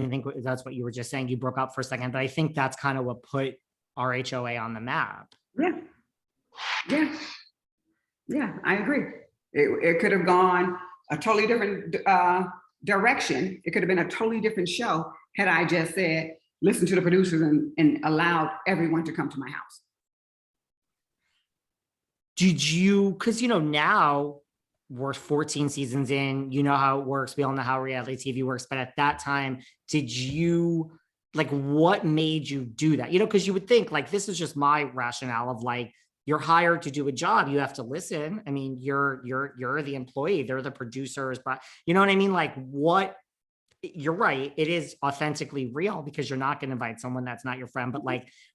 think that's what you were just saying. You broke up for a second, but I think that's kind of what put RHOA on the map. Yeah, I agree. It could have gone a totally different direction. It could have been a totally different show had I just said, listen to the producers and allowed everyone to come to my house. Did you, because now we're 14 seasons in, you know how it works. We all know how reality TV works. But at that time, did you, what made you do that? Because you would think this is just my rationale of you're hired to do a job. You have to listen. I mean, you're the employee. They're the producers, but you know what I mean? What, you're right. It is authentically real because you're not going to invite someone that's not your friend, but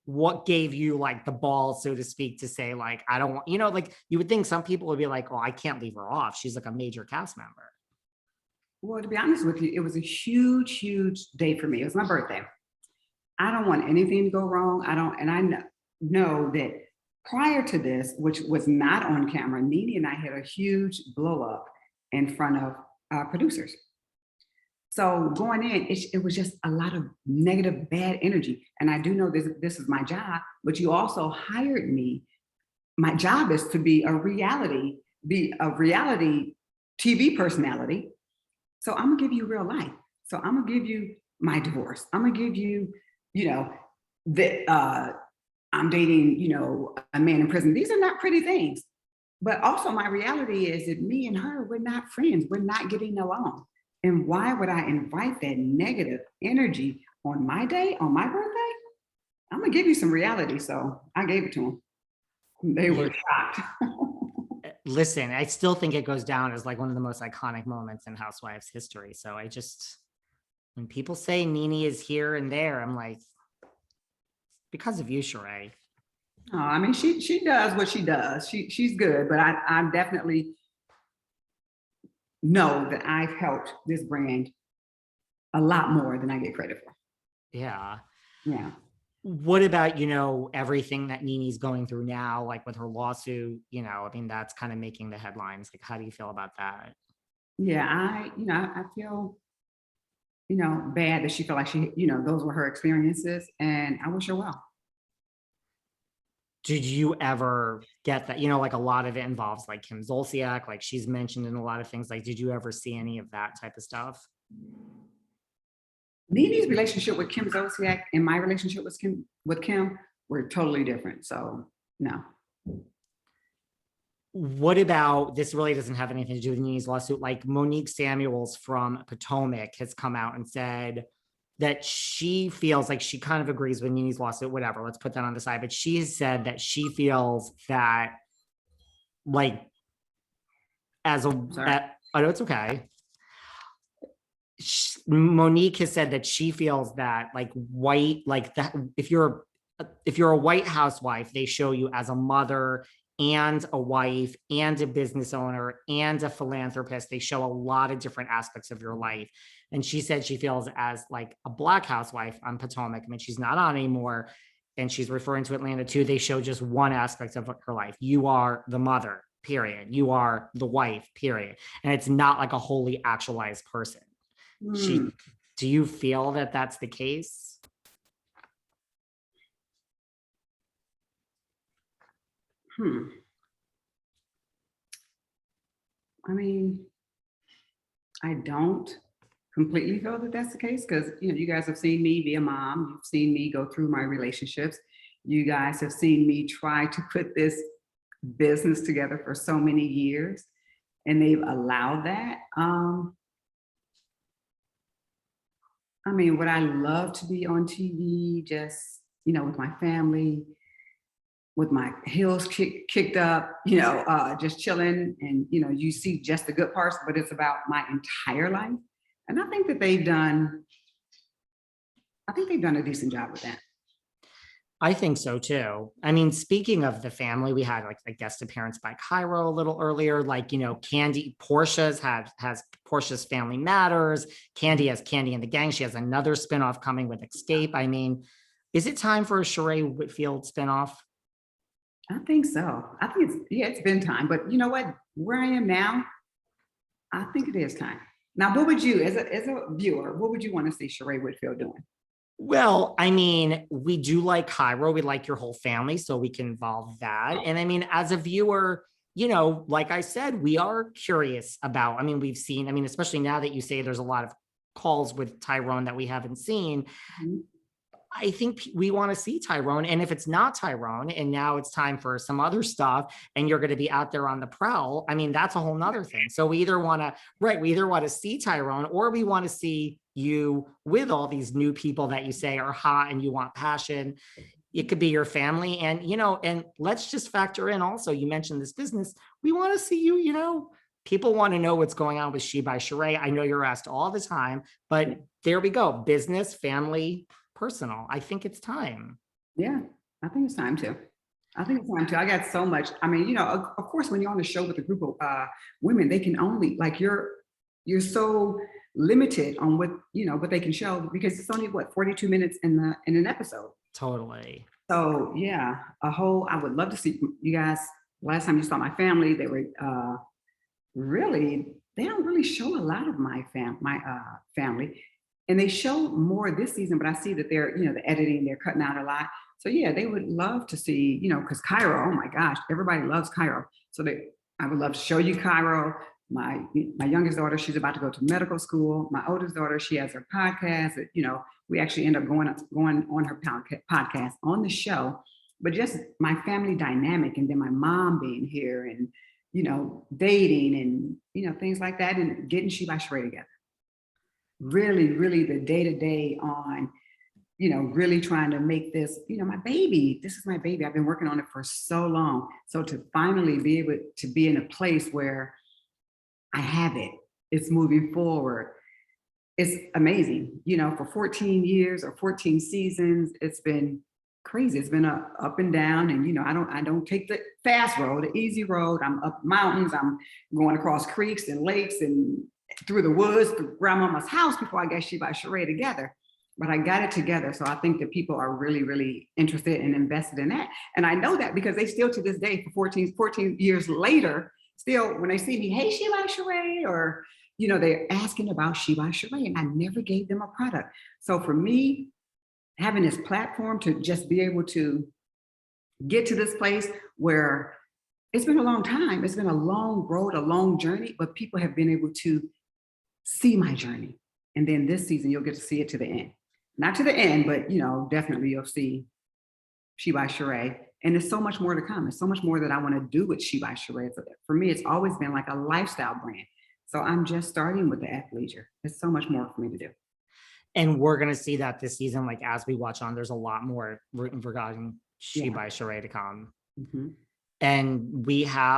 what gave you the balls, so to speak, to say I don't want, you would think some people would be oh, I can't leave her off. She's a major cast member. Well, to be honest with you, it was a huge, huge day for me. It was my birthday. I don't want anything to go wrong. And I know that prior to this, which was not on camera, NeNe and I had a huge blow up in front of producers. So going in, it was just a lot of negative, bad energy. And I do know this is my job, but you also hired me. My job is to be a reality TV personality. So I'm gonna give you real life. So I'm gonna give you my divorce. I'm gonna give you, that I'm dating, a man in prison. These are not pretty things. But also my reality is that me and her, we're not friends. We're not getting along. And why would I invite that negative energy on my day, on my birthday? I'm gonna give you some reality. So I gave it to them. They were shocked. Listen, I still think it goes down as one of the most iconic moments in Housewives history. So when people say NeNe is here and there, I'm because of you, Shereé. Oh, I mean, she does what she does. She's good, but I definitely know that I've helped this brand a lot more than I get credit for. Yeah. What about, everything that NeNe's going through now, with her lawsuit, I mean, that's kind of making the headlines. How do you feel about that? Yeah, I feel, bad that she felt like those were her experiences, and I wish her well. Did you ever get that? A lot of it involves Kim Zolciak, she's mentioned in a lot of things. Did you ever see any of that type of stuff? NeNe's relationship with Kim Zolciak and my relationship with Kim were totally different. So no. What about, this really doesn't have anything to do with NeNe's lawsuit. Monique Samuels from Potomac has come out and said that she feels she kind of agrees with NeNe's lawsuit, whatever, let's put that on the side. But she has said that she feels that as a, oh no, it's okay. Monique has said that she feels that white, that if you're a white housewife, they show you as a mother and a wife and a business owner and a philanthropist. They show a lot of different aspects of your life. And she said she feels as a Black housewife on Potomac. I mean, she's not on anymore. And she's referring to Atlanta too. They show just one aspect of her life. You are the mother, period. You are the wife, period. And it's not a wholly actualized person. Do you feel that that's the case? I mean, I don't completely feel that that's the case because you guys have seen me be a mom. You've seen me go through my relationships. You guys have seen me try to put this business together for so many years, and they've allowed that. I mean, would I love to be on TV just, with my family, with my heels kicked up, just chilling, and you see just the good parts, but it's about my entire life. And I think they've done a decent job with that. I think so too. I mean, speaking of the family, we had a guest appearance by Cairo a little earlier. Kandi, has Porsha's Family Matters. Kandi has Kandi and the Gang. She has another spinoff coming with Escape. I mean, is it time for a Shereé Whitfield spinoff? I think so. I think it's been time. But you know what? Where I am now, I think it is time. Now, what would you, as a viewer, what would you want to see Shereé Whitfield doing? Well, I mean, we do like Cairo. We like your whole family, so we can involve that. And I mean, as a viewer, like I said, we are curious about, I mean, we've seen, I mean, especially now that you say there's a lot of calls with Tyrone that we haven't seen. Mhm. I think we want to see Tyrone. And if it's not Tyrone and now it's time for some other stuff and you're going to be out there on the prowl, I mean, that's a whole nother thing. So we either want to, right, we either want to see Tyrone or we want to see you with all these new people that you say are hot and you want passion. It could be your family. And, and let's just factor in also, you mentioned this business. We want to see you, people want to know what's going on with She by Shereé. I know you're asked all the time, but there we go. Business, family, personal. I think it's time. Yeah, I think it's time to. I think it's time to. I got so much. I mean, of course, when you're on the show with a group of women, they can only like you're so limited on what they can show because it's only 42 minutes in an episode. Totally. So yeah, I would love to see you guys. Last time you saw my family, they were they don't really show a lot of my family. And they show more this season, but I see that they're, the editing, they're cutting out a lot. So yeah, they would love to see, because Cairo, oh my gosh, everybody loves Cairo. So I would love to show you Cairo. My youngest daughter, she's about to go to medical school. My oldest daughter, she has her podcast. We actually end up going on her podcast on the show. But just my family dynamic, and then my mom being here, and dating, and things like that, and getting She by Shereé together. Really, really the day-to-day on, really trying to make this, my baby. This is my baby. I've been working on it for so long. So to finally be able to be in a place where I have it, it's moving forward. It's amazing. For 14 years or 14 seasons, it's been crazy. It's been up and down. And, I don't take the fast road, the easy road. I'm up mountains. I'm going across creeks and lakes and through the woods to grandmama's house before I got She by Shereé together. But I got it together. So I think that people are really, really interested and invested in that. And I know that because they still to this day, for 14 years later, still when they see me, hey, She by Shereé, or, they're asking about She by Shereé, and I never gave them a product. So for me, having this platform to just be able to get to this place where it's been a long time, it's been a long road, a long journey, but people have been able to see my journey. And then this season, you'll get to see it to the end. Not to the end, but definitely you'll see She by Shereé. And there's so much more to come. There's so much more that I want to do with She by Shereé. For me, it's always been like a lifestyle brand. So I'm just starting with the athleisure. There's so much more for me to do. And we're going to see that this season, like as we watch on, there's a lot more regarding She by Shereé to come. Mm-hmm. And we have